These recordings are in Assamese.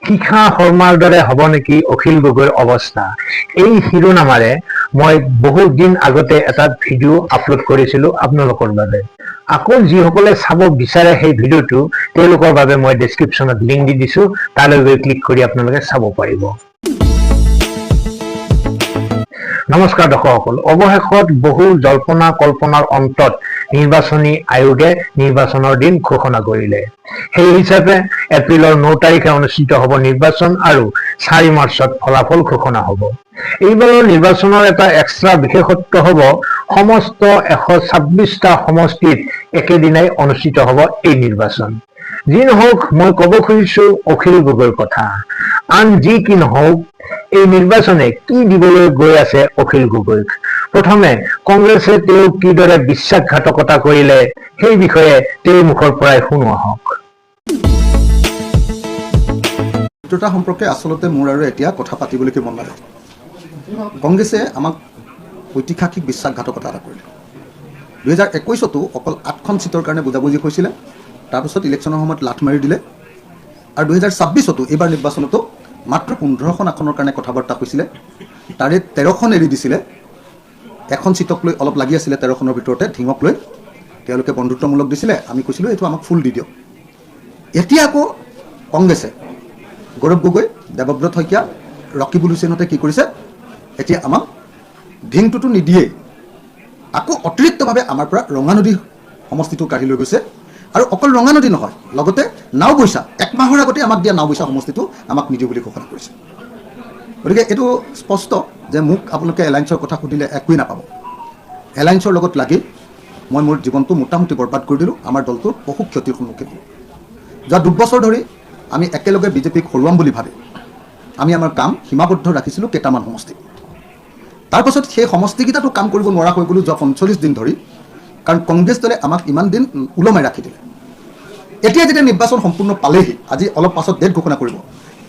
শিখা শৰ্মাৰ দৰে হ'ব নেকি অখিল গগৈৰ অৱস্থা? এই শিৰোনামাৰে মই বহু দিন আগতে এটা ভিডিঅ' আপলোড কৰিছিলো আপোনালোকৰ বাবে। আকৌ যিসকলে চাব বিচাৰে সেই ভিডিঅ'টো তেওঁলোকৰ বাবে মই ডেছক্ৰিপশ্যনত লিংক দি দিছো, তালৈ গৈ ক্লিক কৰি আপোনালোকে চাব পাৰিব। নমস্কাৰ দৰ্শকসকল, অৱশেষত বহু জল্পনা কল্পনাৰ অন্তত নিৰ্বাচনী আয়োগে নিৰ্বাচনৰ দিন ঘোষণা কৰিলে। সেই হিচাপে এপ্ৰিলৰ 9 তাৰিখে অনুষ্ঠিত হ'ব নিৰ্বাচন আৰু 4 মাৰ্চত ফলাফল ঘোষণা হ'ব। এইবাৰৰ নিৰ্বাচনৰ এটা এক্সট্ৰা বিশেষত্ব হ'ব, সমস্ত 126টা সমষ্টিত একেদিনাই অনুষ্ঠিত হ'ব এই নিৰ্বাচন। যি নহওক, মই ক'ব খুজিছো অখিল গগৈৰ কথা। আন যি কি নহওক, এই নিৰ্বাচনে কি দিবলৈ গৈ আছে অখিল গগৈক? প্ৰথমে কংগ্ৰেছে তেওঁক কিদৰে বিশ্বাসঘাতকতা কৰিলে সেই বিষয়ে তেওঁৰ মুখৰ পৰাই শুনো আহক। দুটা সম্পৰ্কে আচলতে মোৰ আৰু এতিয়া কথা পাতিবলৈকে মন নাযায়। কংগ্ৰেছে আমাক ঐতিহাসিক বিশ্বাসঘাতকতা এটা কৰিলে। 2021তো অকল 8খন চিটৰ কাৰণে বুজাবুজি হৈছিলে, তাৰপিছত ইলেকশ্যনৰ সময়ত লাঠ মাৰি দিলে। আৰু 2026তো এইবাৰ নিৰ্বাচনতো মাত্ৰ 15খন আসনৰ কাৰণে কথা বাৰ্তা হৈছিলে, তাৰে 13খন এৰি দিছিলে। এখন চিটক লৈ অলপ লাগি আছিলে, 13খনৰ ভিতৰতে ধিঙক লৈ তেওঁলোকে বন্ধুত্বমূলক দিছিলে। আমি কৈছিলোঁ এইটো আমাক ফুল দি দিয়ক। এতিয়া আকৌ কংগ্ৰেছে গৌৰৱ গগৈ, দেৱব্ৰত শইকীয়া, ৰকিবুল হুছেইনহঁতে কি কৰিছে, এতিয়া আমাক ধিংটোতো নিদিয়েই, আকৌ অতিৰিক্তভাৱে আমাৰ পৰা ৰঙানদী সমষ্টিটো কাঢ়ি লৈ গৈছে। আৰু অকল ৰঙানদী নহয়, লগতে নাওবৈচা, 1 মাহৰ আগতে আমাক দিয়া নাওবৈচা সমষ্টিটো আমাক নিদিওঁ বুলি ঘোষণা কৰিছে। গতিকে এইটো স্পষ্ট যে মোক আপোনালোকে এলায়েন্সৰ কথা সুধিলে একোৱেই নাপাব। এলায়েন্সৰ লগত লাগি মই মোৰ জীৱনটো মোটামুটি বৰবাদ কৰি দিলোঁ, আমাৰ দলটোৰ বহু ক্ষতিৰ সন্মুখীন হ'লোঁ। যোৱা 2 বছৰ ধৰি আমি একেলগে বিজেপিক হৰুৱাম বুলি ভাবি আমি আমাৰ কাম সীমাবদ্ধ ৰাখিছিলোঁ কেইটামান সমষ্টি। তাৰপাছত সেই সমষ্টিকেইটাতো কাম কৰিব নোৱাৰা হৈ গ'লোঁ যোৱা 45 দিন ধৰি, কাৰণ কংগ্ৰেছ দলে আমাক ইমান দিন ওলমাই ৰাখি দিলে। এতিয়া যেতিয়া নিৰ্বাচন সম্পূৰ্ণ পালেহি, আজি অলপ পাছত ডেট ঘোষণা কৰিব,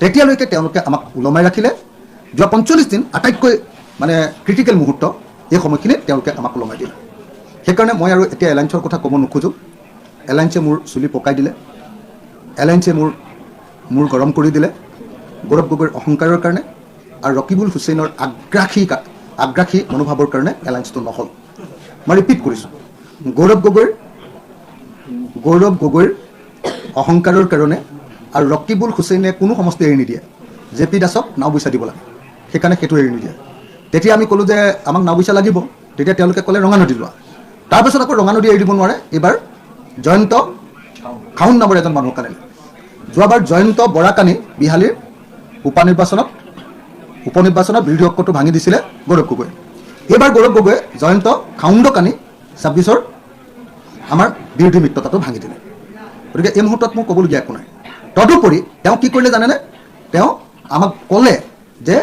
তেতিয়ালৈকে তেওঁলোকে আমাক ওলমাই ৰাখিলে। যোৱা 45 দিন আটাইতকৈ ক্ৰিটিকেল মুহূৰ্ত, এই সময়খিনিত তেওঁলোকে আমাক ওলমাই দিলে। সেইকাৰণে মই আৰু এতিয়া এলায়েন্সৰ কথা ক'ব নোখোজোঁ। এলায়েন্সে মোৰ চুলি পকাই দিলে, এলায়েন্সে মোৰ গৰম কৰি দিলে গৌৰৱ গগৈৰ অহংকাৰৰ কাৰণে আৰু ৰকিবুল হুছেইনৰ আগ্ৰাসী মনোভাৱৰ কাৰণে এলায়েন্সটো নহ'ল। মই ৰিপিট কৰিছোঁ, গৌৰৱ গগৈৰ অহংকাৰৰ কাৰণে আৰু ৰকিবুল হুছেইনে কোনো সমষ্টি এৰি নিদিয়ে। জে পি দাসক নাওবৈচা দিব লাগে, সেইকাৰণে সেইটো এৰি নিদিয়ে। তেতিয়া আমি ক'লোঁ যে আমাক নাওবৈচা লাগিব, তেতিয়া তেওঁলোকে ক'লে ৰঙানদী লোৱা। তাৰপাছত আকৌ ৰঙানদী এৰি দিব নোৱাৰে, এইবাৰ জয়ন্ত খাউন নামৰ এজন মানুহক আনিলে। যোৱাবাৰ জয়ন্ত বৰাকানি বিহালীৰ উপনিৰ্বাচনত বিৰোধী ঐক্যটো ভাঙি দিছিলে গৌৰৱ গগৈ। এইবাৰ গৌৰৱ গগৈয়ে জয়ন্ত খাউণ্ডক আনি 26ৰ আমাৰ বিৰোধী মিত্ৰতাটো ভাঙি দিলে। গতিকে এই মুহূৰ্তত মোক ক'বলগীয়া একো নাই। তদুপৰি তেওঁ কি কৰিলে জানেনে? তেওঁ আমাক ক'লে যে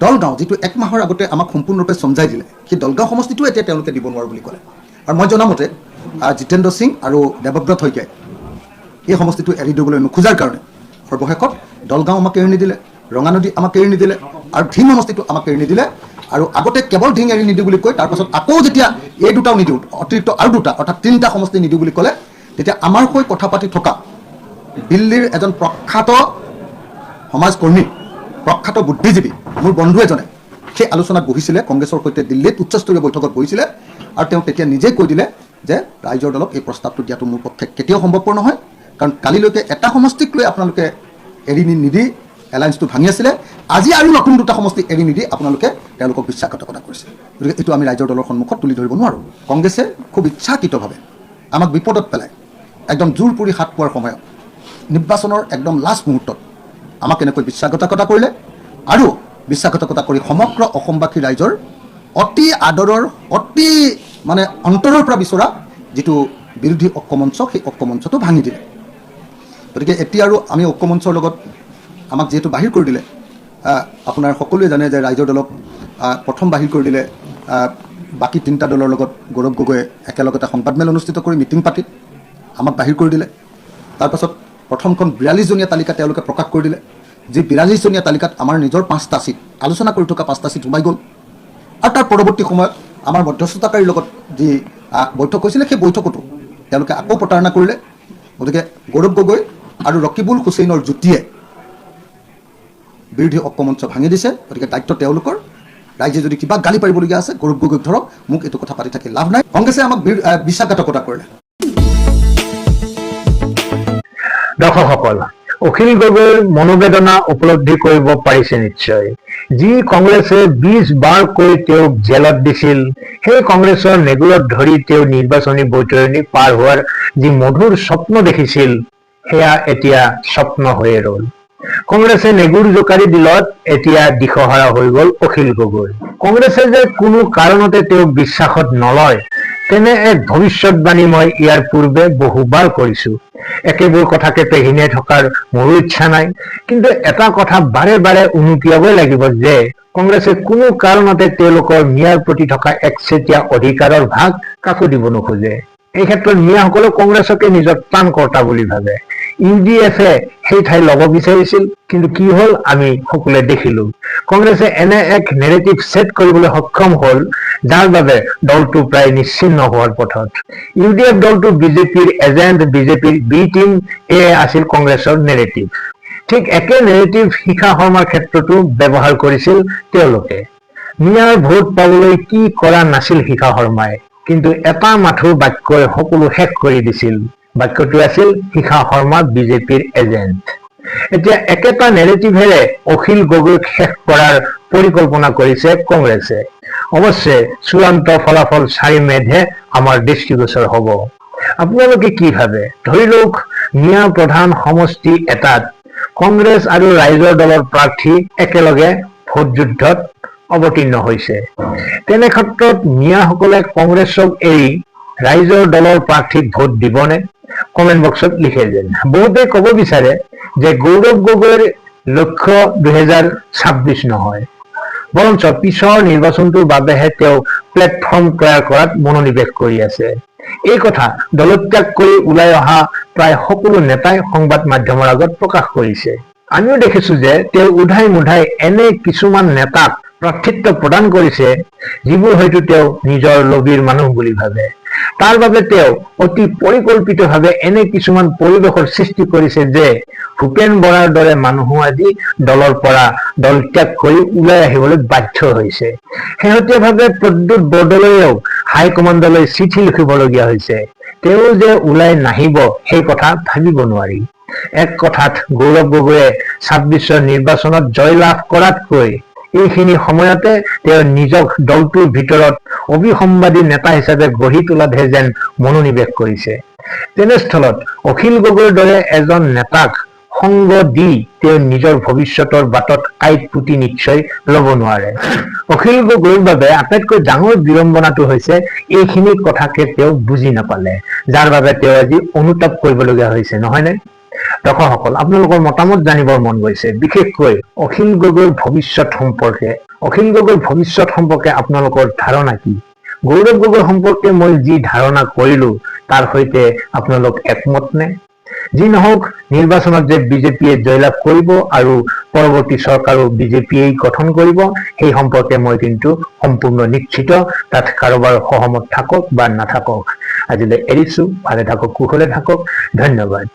দলগাঁও, যিটো 1 মাহৰ আগতে আমাক সম্পূৰ্ণৰূপে চমজাই দিলে, সেই দলগাঁও সমষ্টিটো এতিয়া তেওঁলোকে দিব নোৱাৰোঁ বুলি ক'লে। আৰু মই জনামতে জিতেন্দ্ৰ সিং আৰু দেৱব্ৰত শইকীয়াই এই সমষ্টিটো এৰি দিবলৈ নোখোজাৰ কাৰণে সৰ্বশেষত দলগাঁও আমাক এৰি নিদিলে, ৰঙানদী আমাক এৰি নিদিলে আৰু ধিং সমষ্টিটো আমাক এৰি নিদিলে। আৰু আগতে কেৱল ধিং এৰি নিদিওঁ বুলি কৈ তাৰপাছত আকৌ যেতিয়া এই দুটাও নিদিওঁ, অতিৰিক্ত আৰু দুটা অৰ্থাৎ 3টা সমষ্টি নিদিওঁ বুলি ক'লে, তেতিয়া আমাৰ হৈ কথা পাতি থকা দিল্লীৰ এজন প্ৰখ্যাত সমাজকৰ্মী, প্ৰখ্যাত বুদ্ধিজীৱী, মোৰ বন্ধু এজনে সেই আলোচনাত বহিছিলে, কংগ্ৰেছৰ সৈতে দিল্লীত উচ্চস্তৰীয় বৈঠকত বহিছিলে। আৰু তেওঁ তেতিয়া নিজেই কৈ দিলে যে ৰাইজৰ দলক এই প্ৰস্তাৱটো দিয়াটো মোৰ পক্ষে কেতিয়াও সম্ভৱপৰ নহয়, কাৰণ কালিলৈকে এটা সমষ্টিক লৈ আপোনালোকে এৰি নিদি এলায়েন্সটো ভাঙি আছিলে, আজি আৰু নতুন 2টা সমষ্টি এৰি নিদি আপোনালোকে তেওঁলোকক বিশ্বাসঘাতকতা কৰিছে। গতিকে এইটো আমি ৰাইজৰ দলৰ সন্মুখত তুলি ধৰিব নোৱাৰোঁ। কংগ্ৰেছে খুব ইচ্ছাকৃতভাৱে আমাক বিপদত পেলাই একদম জোৰ পুৰি হাত পোৱাৰ সময়ত, নিৰ্বাচনৰ একদম লাষ্ট মুহূৰ্তত আমাক এনেকৈ বিশ্বাসঘাতকতা কৰিলে। আৰু বিশ্বাসঘাতকতা কৰি সমগ্ৰ অসমবাসী ৰাইজৰ অতি আদৰৰ, অতি অন্তৰৰ পৰা বিচৰা যিটো বিৰোধী ঐক্যমঞ্চ, সেই ঐক্যমঞ্চটো ভাঙি দিলে। গতিকে এতিয়া আৰু আমি ঐক্যমঞ্চৰ লগত আমাক যিহেতু বাহিৰ কৰি দিলে, আপোনাৰ সকলোৱে জানে যে ৰাইজৰ দলক প্ৰথম বাহিৰ কৰি দিলে, বাকী 3টা দলৰ লগত গৌৰৱ গগৈয়ে একেলগতে সংবাদমেল অনুষ্ঠিত কৰি মিটিং পাতি আমাক বাহিৰ কৰি দিলে। তাৰপাছত প্ৰথমখন 42জনীয়া তালিকা তেওঁলোকে প্ৰকাশ কৰি দিলে, যি 42জনীয়া তালিকাত আমাৰ নিজৰ 5টা চিট, আলোচনা কৰি থকা 5টা চিট সোমাই গ'ল। আৰু তাৰ পৰৱৰ্তী সময়ত আমাৰ মধ্যস্থতাকাৰীৰ লগত যি বৈঠক হৈছিলে, সেই বৈঠকতো তেওঁলোকে আকৌ প্ৰতাৰণা কৰিলে। গতিকে গৌৰৱ গগৈ আৰু ৰকিবুল হুছেইনৰ যুতিয়ে বিৰোধী ঐক্যমঞ্চ ভাঙি দিছে। গতিকে দায়িত্ব তেওঁলোকৰ। ৰাইজে যদি কিবা গালি পাৰিবলগীয়া আছে গৌৰৱ গগৈক ধৰক, মোক এইটো কথা পাতি থাকি লাভ নাই। কংগ্ৰেছে আমাক বিশ্বাসঘাতকতা কৰিলে। দৰ্শকসকল, অখিল গগৈৰ মনোবেদনা উপলব্ধি কৰিব পাৰিছে নিশ্চয়। যি কংগ্ৰেছে 20 বাৰকৈ তেওঁক জেলত দিছিল, সেই কংগ্ৰেছৰ নেগুৰত ধৰি তেওঁ নিৰ্বাচনী বৈতৰণি পাৰ হোৱাৰ যি মধুৰ স্বপ্ন দেখিছিল, সেয়া এতিয়া স্বপ্ন হৈয়ে ৰল। কংগ্ৰেছে নেগুৰ জোকাৰি দিলত এতিয়া দিশহাৰা হৈ গল অখিল গগৈ। কংগ্ৰেছে যে কোনো কাৰণতে তেওঁক বিশ্বাসত নলয়, তেনে এক ভৱিষ্যতবাণী মই ইয়াৰ পূৰ্বে বহুবাৰ কৰিছো। একেবোৰ কথাকে পেহিনাই থকাৰ মোৰো ইচ্ছা নাই। কিন্তু এটা কথা বাৰে বাৰে উনুকিয়াবই লাগিব যে কংগ্ৰেছে কোনো কাৰণতে তেওঁলোকৰ মিয়াৰ প্ৰতি থকা একচেটীয়া অধিকাৰৰ ভাগ কাকো দিব নোখোজে। এই ক্ষেত্ৰত মিয়াসকলেও কংগ্ৰেছকে নিজৰ প্ৰাণকৰ্তা বুলি ভাবে। UDF-এ সেই ঠাই ল'ব বিচাৰিছিল, কিন্তু কি হল আমি সকলোৱে দেখিলো। কংগ্ৰেছে এনে এক নেৰেটিভ ছেট কৰিবলৈ সক্ষম হল, যাৰ বাবে দলটো প্ৰায় নিশ্চিন্ন হোৱাৰ পথত। UDF দলটো বিজেপিৰ এজেণ্ট, বিজেপিৰ বি টিম, এয়ে আছিল কংগ্ৰেছৰ নেৰেটিভ। ঠিক একে নেৰেটিভ শিখা শৰ্মাৰ ক্ষেত্ৰতো ব্যৱহাৰ কৰিছিল তেওঁলোকে। মিয়াৰ ভোট পাবলৈ কি কৰা নাছিল শিখা শৰ্মাই, কিন্তু এটা মাথোৰ বাক্যই সকলো শেষ কৰি দিছিল। বাক্যটো আছিল শিখা শৰ্মা বিজেপিৰ এজেণ্ট। এতিয়া একেটা নেৰেটিভেৰে অখিল গগৈক শেষ কৰাৰ পৰিকল্পনা কৰিছে কংগ্ৰেছে। অৱশ্যে চূড়ান্ত ফলাফল 4 মে'তহে আমাৰ দৃষ্টিগোচৰ হব। আপোনালোকে কি ভাবে? ধৰি লওক মিয়া প্ৰধান সমষ্টি এটাত কংগ্ৰেছ আৰু ৰাইজৰ দলৰ প্ৰাৰ্থী একেলগে ভোট যুদ্ধত অৱতীৰ্ণ হৈছে। তেনে ক্ষেত্ৰত মিয়াসকলে কংগ্ৰেছক এৰি ৰাইজৰ দলৰ প্ৰাৰ্থীক ভোট দিবনে? কমেণ্ট বক্সত লিখে যেন। বহুতে ক'ব বিচাৰে যে গৌৰৱ গগৈৰ লক্ষ্য 2026 নহয়, বৰঞ্চ পিছৰ নিৰ্বাচনটোৰ বাবেহে তেওঁ প্লেটফৰ্ম তৈয়াৰ কৰাত মনোনিৱেশ কৰি আছে। এই কথা দলত্যাগ কৰি ওলাই অহা প্ৰায় সকলো নেতাই সংবাদ মাধ্যমৰ আগত প্ৰকাশ কৰিছে। আমিও দেখিছো যে তেওঁ উধাই মুধাই এনে কিছুমান নেতাক প্ৰাৰ্থিত্ব প্ৰদান কৰিছে, যিবোৰ হয়তো তেওঁ নিজৰ লবিৰ মানুহ বুলি ভাবে। তাৰ বাবে তেওঁ অতি পৰিকল্পিতভাৱে এনে কিছুমান পৰিৱেশৰ সৃষ্টি কৰিছে যে ভূপেন বৰাৰ দৰে মানুহো আজি দলৰ পৰা দল ত্যাগ কৰি ওলাই আহিবলৈ বাধ্য হৈছে। শেহতীয়াভাৱে প্ৰদ্যুৎ বৰদলৈয়েও হাইকমাণ্ডলৈ চিঠি লিখিবলগীয়া হৈছে। তেওঁ যে ওলাই নাহিব সেই কথা ভাবিব নোৱাৰি। এক কথাত গৌৰৱ গগৈয়ে 26ৰ নিৰ্বাচনত জয় লাভ কৰাতকৈ এইখিনি সময়তে তেওঁ নিজক দলটোৰ ভিতৰত অবিসম্বাদী নেতা হিচাপে গঢ়ি তোলাতহে যেন মনোনিৱেশ কৰিছে। তেনেস্থলত অখিল গগৈৰ দৰে এজন নেতাক সংগ দি তেওঁ নিজৰ ভৱিষ্যতৰ বাটত কাঁইট পুতি নিশ্চয় ল'ব নোৱাৰে। অখিল গগৈৰ বাবে আটাইতকৈ ডাঙৰ বিড়ম্বনাটো হৈছে এইখিনি কথাকে তেওঁ বুজি নাপালে, যাৰ বাবে তেওঁ আজি অনুতাপ কৰিবলগীয়া হৈছে, নহয়নে? দৰ্শকসকল, আপোনালোকৰ মতামত জানিবৰ মন গৈছে, বিশেষকৈ অখিল গগৈৰ ভৱিষ্যত সম্পৰ্কে। অখিল গগৈৰ ভৱিষ্যত সম্পৰ্কে আপোনালোকৰ ধাৰণা কি? গৌৰৱ গগৈ সম্পৰ্কে মই যি ধাৰণা কৰিলো তাৰ সৈতে আপোনালোক একমত নে? যি নহওক, নিৰ্বাচনত যে বিজেপিয়ে জয়লাভ কৰিব আৰু পৰৱৰ্তী চৰকাৰো বিজেপিয়েই গঠন কৰিব, সেই সম্পৰ্কে মই কিন্তু সম্পূৰ্ণ নিশ্চিত। তাত কাৰোবাৰ সহমত থাকক বা নাথাকক। আজিলৈ এৰিছো। ভালে থাকক, কুশলে থাকক। ধন্যবাদ।